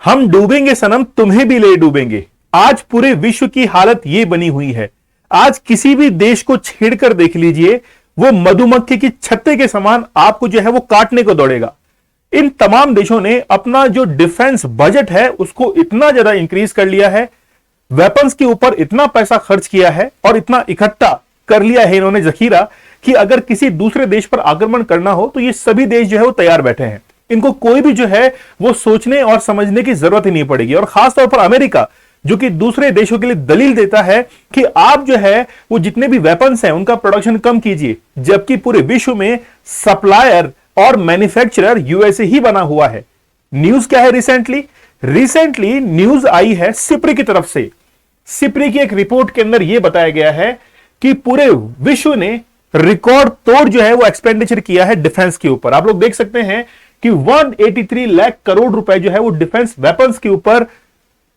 हम डूबेंगे सनम, तुम्हें भी ले डूबेंगे। आज पूरे विश्व की हालत यह बनी हुई है। आज किसी भी देश को छेड़कर देख लीजिए, वो मधुमक्खी की छत्ते के समान आपको जो है वो काटने को दौड़ेगा। इन तमाम देशों ने अपना जो डिफेंस बजट है उसको इतना ज्यादा इंक्रीज कर लिया है, वेपन्स के ऊपर इतना पैसा खर्च किया है और इतना इकट्ठा कर लिया है इन्होंने जखीरा कि अगर किसी दूसरे देश पर आक्रमण करना हो तो ये सभी देश जो है वो तैयार बैठे हैं। इनको कोई भी जो है वो सोचने और समझने की जरूरत ही नहीं पड़ेगी। और खासतौर पर अमेरिका, जो कि दूसरे देशों के लिए दलील देता है कि आप जो है वो जितने भी वेपन्स हैं उनका प्रोडक्शन कम कीजिए, जबकि पूरे विश्व में सप्लायर और मैन्युफैक्चरर यूएसए ही बना हुआ है। न्यूज क्या है? रिसेंटली न्यूज आई है सिप्री की तरफ से। सिप्री की एक रिपोर्ट के अंदर यह बताया गया है कि पूरे विश्व ने रिकॉर्ड तोड़ जो है वो एक्सपेंडिचर किया है डिफेंस के ऊपर। आप लोग देख सकते हैं कि 183 लाख करोड़ रुपए जो है वो डिफेंस वेपन्स के ऊपर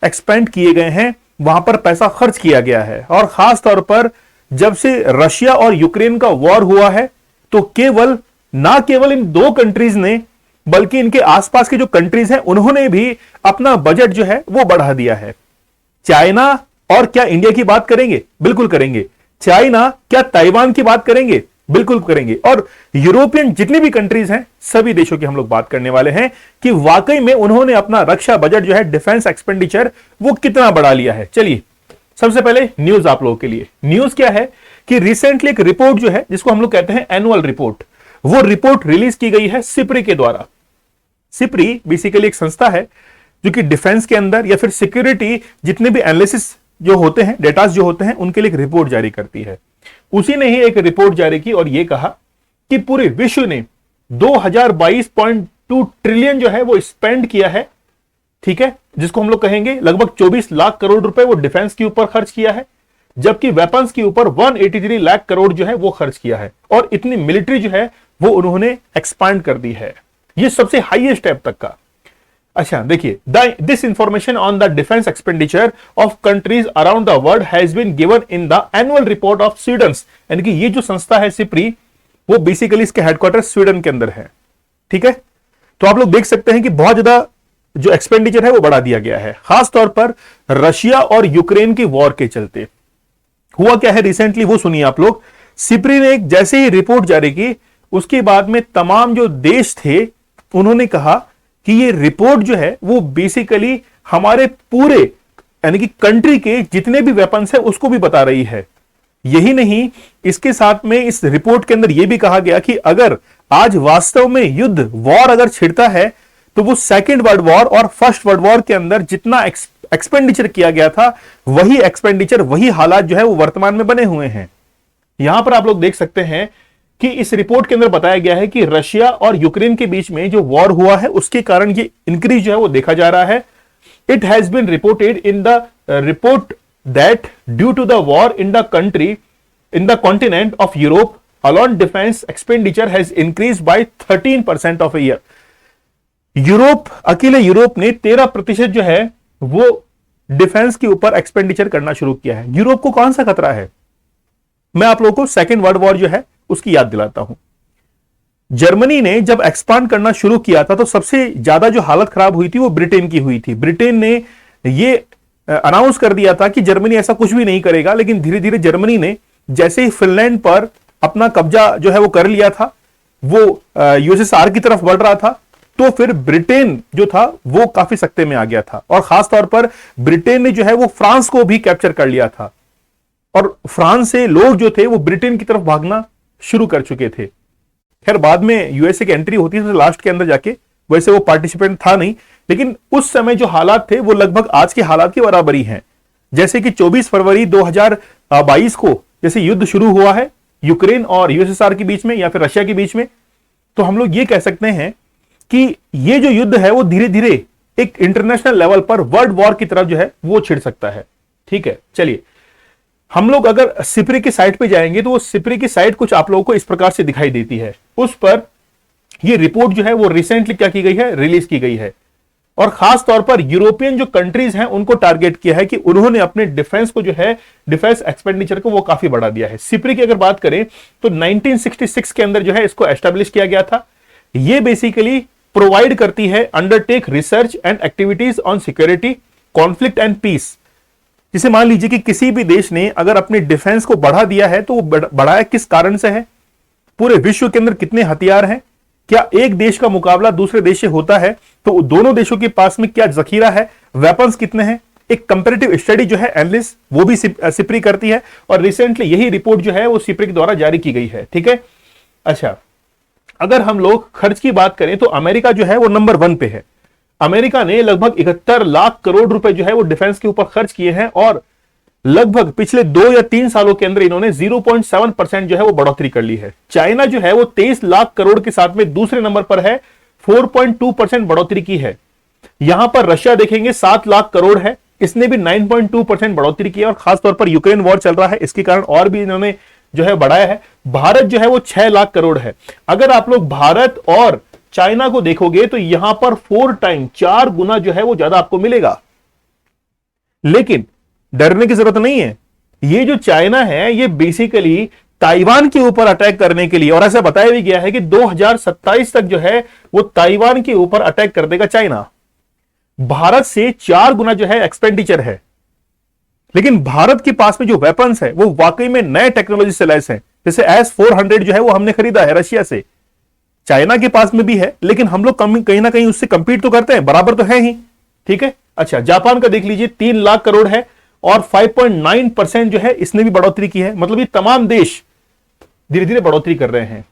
एक्सपेंड किए गए हैं, वहां पर पैसा खर्च किया गया है। और खास तौर पर जब से रशिया और यूक्रेन का वॉर हुआ है तो ना केवल इन दो कंट्रीज ने बल्कि इनके आसपास के जो कंट्रीज हैं उन्होंने भी अपना बजट जो है वो बढ़ा दिया है। चाइना और क्या इंडिया की बात करेंगे? बिल्कुल करेंगे। चाइना क्या ताइवान की बात करेंगे? बिल्कुल करेंगे। और यूरोपियन जितनी भी कंट्रीज हैं सभी देशों की हम लोग बात करने वाले हैं कि वाकई में उन्होंने अपना रक्षा बजट जो है डिफेंस एक्सपेंडिचर वो कितना बढ़ा लिया है। चलिए सबसे पहले न्यूज आप लोगों के लिए। न्यूज क्या है कि रिसेंटली एक रिपोर्ट जो है जिसको हम लोग कहते हैं एनुअल रिपोर्ट, वो रिपोर्ट रिलीज की गई है सिप्री के द्वारा। सिप्री बेसिकली एक संस्था है जो कि डिफेंस के अंदर या फिर सिक्योरिटी जितने भी एनालिसिस जो होते हैं, डेटास जो होते हैं, उनके लिए एक रिपोर्ट जारी करती है। उसी ने ही एक रिपोर्ट जारी की और यह कहा कि पूरे विश्व ने 2022.2 ट्रिलियन जो है वो स्पेंड किया है, ठीक है, जिसको हम लोग कहेंगे लगभग 24 लाख करोड़ रुपए वो डिफेंस के ऊपर खर्च किया है, जबकि वेपन्स के ऊपर 183 लाख करोड़ जो है वो खर्च किया है। और इतनी मिलिट्री जो है वो उन्होंने एक्सपांड कर दी है। ये सबसे हाईएस्ट स्टेप तक का। अच्छा देखिए, this information on the defence expenditure of countries around the world has been given in the annual report of Sweden. यानी कि ये जो संस्था है सिप्री, वो बेसिकली इसके हेडक्वार्टर स्वीडन के अंदर है, ठीक है। तो आप लोग देख सकते हैं कि बहुत ज्यादा जो एक्सपेंडिचर है वो बढ़ा दिया गया है, खासतौर पर रशिया और यूक्रेन की वॉर के चलते। हुआ क्या है रिसेंटली वो सुनिए आप लोग। सिप्री ने एक जैसे ही रिपोर्ट जारी की उसके बाद में तमाम जो देश थे उन्होंने कहा कि ये रिपोर्ट जो है वो बेसिकली हमारे पूरे यानी कि कंट्री के जितने भी वेपन्स है उसको भी बता रही है। यही नहीं, इसके साथ में इस रिपोर्ट के अंदर यह भी कहा गया कि अगर आज वास्तव में युद्ध वॉर अगर छिड़ता है तो वो सेकेंड वर्ल्ड वॉर और फर्स्ट वर्ल्ड वॉर के अंदर जितना एक्सपेंडिचर किया गया था वही एक्सपेंडिचर, वही हालात जो है वो वर्तमान में बने हुए हैं। यहां पर आप लोग देख सकते हैं कि इस रिपोर्ट के अंदर बताया गया है कि रशिया और यूक्रेन के बीच में जो वॉर हुआ है उसके कारण ये इंक्रीज जो है वो देखा जा रहा है। It has been reported in the report that due to the war in the country in the continent of Europe alone defence expenditure has increase by 13% of a year. अकेले यूरोप ने 13% जो है वो डिफेंस के ऊपर expenditure करना शुरू किया है। यूरोप को कौन सा खतरा है? मैं आप लोगों को सेकेंड वर्ल्ड वॉर जो है उसकी याद दिलाता हूं। जर्मनी ने जब एक्सपांड करना शुरू किया था तो सबसे ज्यादा जो हालत खराब हुई थी वो ब्रिटेन की हुई थी। ब्रिटेन ने ये अनाउंस कर दिया था कि जर्मनी ऐसा कुछ भी नहीं करेगा, लेकिन धीरे धीरे जर्मनी ने जैसे ही फिनलैंड पर अपना कब्जा जो है वो कर लिया था, वो यूएसएसआर की तरफ बढ़ रहा था, तो फिर ब्रिटेन जो था वो काफी सख्ते में आ गया था। और खासतौर पर ब्रिटेन ने जो है वो फ्रांस को भी कैप्चर कर लिया था और फ्रांस से लोग जो थे वो ब्रिटेन की तरफ भागना शुरू कर चुके थे। खैर बाद में यूएसए की एंट्री होती थी लास्ट के अंदर जाके, वैसे वो पार्टिसिपेंट था नहीं, लेकिन उस समय जो हालात थे वो लगभग आज के हालात की बराबरी हैं। जैसे कि 24 फरवरी 2022 को जैसे युद्ध शुरू हुआ है यूक्रेन और यूएसएसआर के बीच में या फिर रशिया के बीच में, तो हम लोग ये कह सकते हैं कि ये जो युद्ध है वो धीरे धीरे एक इंटरनेशनल लेवल पर वर्ल्ड वॉर की तरफ जो है वो छिड़ सकता है। ठीक है, चलिए हम लोग अगर सिप्री की साइट पे जाएंगे तो वो सिप्री की साइट कुछ आप लोगों को इस प्रकार से दिखाई देती है। उस पर ये रिपोर्ट जो है वो रिसेंटली क्या की गई है, रिलीज की गई है, और खास तौर पर यूरोपियन जो कंट्रीज हैं उनको टारगेट किया है कि उन्होंने अपने डिफेंस को जो है डिफेंस एक्सपेंडिचर को वो काफी बढ़ा दिया है। सिप्री की अगर बात करें तो 1966 के अंदर जो है इसको एस्टेब्लिश किया गया था। ये बेसिकली प्रोवाइड करती है undertake research and activities on security, conflict and peace. जिसे मान लीजिए कि किसी भी देश ने अगर अपनी डिफेंस को बढ़ा दिया है तो वो बढ़ाया किस कारण से है, पूरे विश्व के अंदर कितने हथियार हैं, क्या एक देश का मुकाबला दूसरे देश से होता है तो दोनों देशों के पास में क्या जखीरा है, वेपन्स कितने हैं, एक कंपैरेटिव स्टडी जो है एनालिस्ट वो भी सिप्री करती है, और रिसेंटली यही रिपोर्ट जो है वो सिप्री के द्वारा जारी की गई है। ठीक है, अच्छा अगर हम लोग खर्च की बात करें तो अमेरिका जो है वो नंबर 1 पे है। अमेरिका ने लगभग 71 लाख करोड़ रुपए जो है वो डिफेंस के ऊपर खर्च किए हैं, और लगभग पिछले 2 या 3 सालों के अंदर इन्होंने 0.7% जो है वो बढ़ोतरी कर ली है। चाइना जो है वो 23 लाख करोड़ के साथ में दूसरे नंबर पर है, 4.2% बढ़ोतरी की है। यहां पर रशिया देखेंगे 7 लाख करोड़ है, इसने भी 9.2% बढ़ोतरी की है, और खासतौर पर यूक्रेन वॉर चल रहा है इसके कारण और भी इन्होंने जो है बढ़ाया है। भारत जो है वो 6 लाख करोड़ है। अगर आप लोग भारत और चाइना को देखोगे तो यहां पर 4 गुना जो है वो ज्यादा आपको मिलेगा। लेकिन डरने की जरूरत नहीं है, ये जो चाइना है ये बेसिकली ताइवान के ऊपर अटैक करने के लिए, और ऐसा बताया भी गया है कि 2027 तक जो है वो ताइवान के ऊपर अटैक कर देगा चाइना। भारत से 4 गुना जो है एक्सपेंडिचर है, लेकिन भारत के पास में जो वेपन्स है वो वाकई में नए टेक्नोलॉजी से लैस है। जैसे S-400 जो है वो हमने खरीदा है रशिया से, चाइना के पास में भी है, लेकिन हम लोग कहीं ना कहीं उससे कंपीट तो करते हैं, बराबर तो है ही। ठीक है, अच्छा जापान का देख लीजिए 3 लाख करोड़ है, और 5.9% जो है इसने भी बढ़ोतरी की है। मतलब ये तमाम देश धीरे धीरे बढ़ोतरी कर रहे हैं।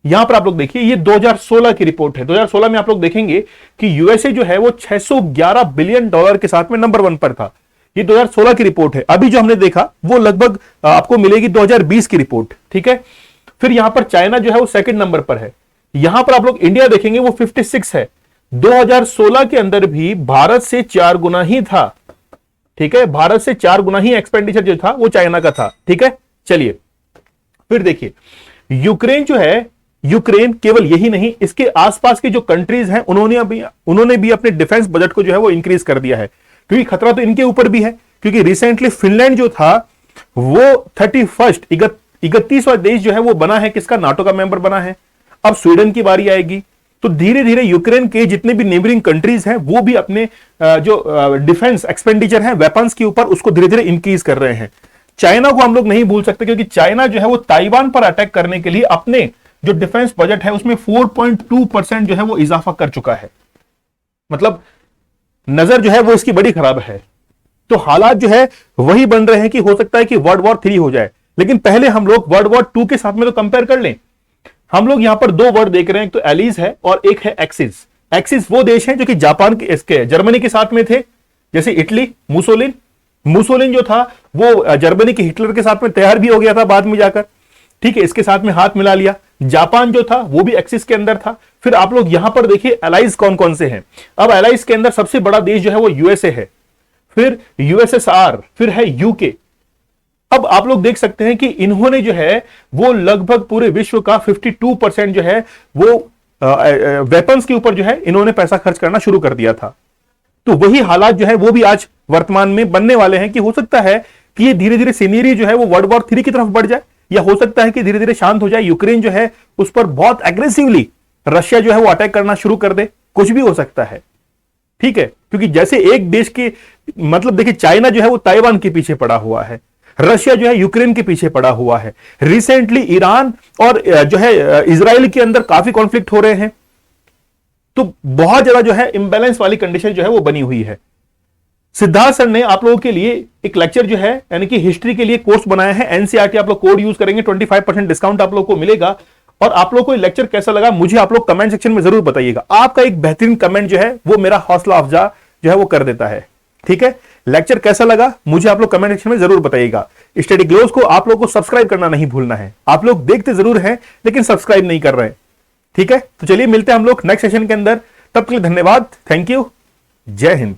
यहां पर आप लोग देखिए ये 2016 की रिपोर्ट है। 2016 में आप लोग देखेंगे कि यूएसए जो है वो $611 बिलियन के साथ में नंबर 1 पर था। ये 2016 की रिपोर्ट है। अभी जो हमने देखा वो लगभग आपको मिलेगी 2020 की रिपोर्ट। ठीक है, फिर यहां पर चाइना जो है वो सेकंड नंबर पर है। यहां पर आप लोग इंडिया देखेंगे वो 56 है। 2016 के अंदर भी भारत से 4 गुना ही था। ठीक है, भारत से 4 गुना ही एक्सपेंडिचर जो था वो चाइना का था। ठीक है, चलिए फिर देखिए यूक्रेन जो है, यूक्रेन केवल यही नहीं, इसके आसपास के जो कंट्रीज हैं उन्होंने भी अपने डिफेंस बजट को जो है वो इंक्रीज कर दिया है, क्योंकि खतरा तो इनके ऊपर भी है। क्योंकि रिसेंटली फिनलैंड जो था वो 31वां देश जो है वो बना है, किसका, नाटो का मेंबर बना है। अब स्वीडन की बारी आएगी। तो धीरे धीरे यूक्रेन के जितने भी नेबरिंग कंट्रीज हैं वो भी अपने जो डिफेंस एक्सपेंडिचर है वेपन्स के ऊपर उसको धीरे धीरे इंक्रीज कर रहे हैं। चाइना को हम लोग नहीं भूल सकते, क्योंकि चाइना जो है वो ताइवान पर अटैक करने के लिए अपने जो डिफेंस बजट है उसमें 4.2% जो है वो इजाफा कर चुका है। मतलब नजर जो है वो इसकी बड़ी खराब है। तो हालात जो है वही बन रहे हैं कि हो सकता है कि वर्ल्ड वॉर 3 हो जाए, लेकिन पहले हम लोग वर्ल्ड वॉर 2 के साथ में तो कंपेयर कर लें। हम लोग यहां पर 2 वर्ड देख रहे हैं, एक तो एलीज है और एक है एक्सिस। एक्सिस वो देश हैं जो कि जापान के, इसके जर्मनी के साथ में थे, जैसे इटली, मुसोलिन जो था वो जर्मनी के हिटलर के साथ में तैयार भी हो गया था बाद में जाकर। ठीक है, इसके साथ में हाथ मिला लिया। जापान जो था वो भी एक्सिस के अंदर था। फिर आप लोग यहां पर देखिए एलाइज कौन कौन से हैं। अब एलाइज के अंदर सबसे बड़ा देश जो है वो यूएसए है, फिर यूएसएसआर, फिर है यूके। अब आप लोग देख सकते हैं कि इन्होंने जो है वो लगभग पूरे विश्व का 52% जो है वो वेपन्स के ऊपर जो है इन्होंने पैसा खर्च करना शुरू कर दिया था। तो वही हालात जो है वो भी आज वर्तमान में बनने वाले हैं कि हो सकता है कि ये धीरे धीरे सिनेरियो जो है वो वर्ल्ड वॉर 3 की तरफ बढ़ जाए, या हो सकता है कि धीरे धीरे शांत हो जाए, यूक्रेन जो है उस पर बहुत एग्रेसिवली रशिया जो है वो अटैक करना शुरू कर दे, कुछ भी हो सकता है। ठीक है, क्योंकि जैसे एक देश के, मतलब देखिए चाइना जो है वो ताइवान के पीछे पड़ा हुआ है, रशिया जो है यूक्रेन के पीछे पड़ा हुआ है, रिसेंटली ईरान और जो है इजराइल के अंदर काफी कॉन्फ्लिक्ट हो रहे हैं। तो बहुत ज्यादा जो है इंबैलेंस वाली कंडीशन जो है वो बनी हुई है। सिद्धार्थ सर ने आप लोगों के लिए एक लेक्चर जो है यानी कि हिस्ट्री के लिए कोर्स बनाया है, एनसीईआरटी आप लोग कोड यूज करेंगे 25% डिस्काउंट आप लोग को मिलेगा। और आप लोग को ये लेक्चर कैसा लगा मुझे आप लोग कमेंट सेक्शन में जरूर बताइएगा। आपका एक बेहतरीन कमेंट जो है वो मेरा हौसला अफजा जो है वो कर देता है। ठीक है, लेक्चर कैसा लगा मुझे आप लोग कमेंट सेक्शन में जरूर बताइएगा। स्टडी ग्लोस को आप लोग को सब्सक्राइब करना नहीं भूलना है। आप लोग देखते जरूर हैं लेकिन सब्सक्राइब नहीं कर रहे। ठीक है, तो चलिए मिलते हैं हम लोग नेक्स्ट सेशन के अंदर। तब के लिए धन्यवाद, थैंक यू, जय हिंद।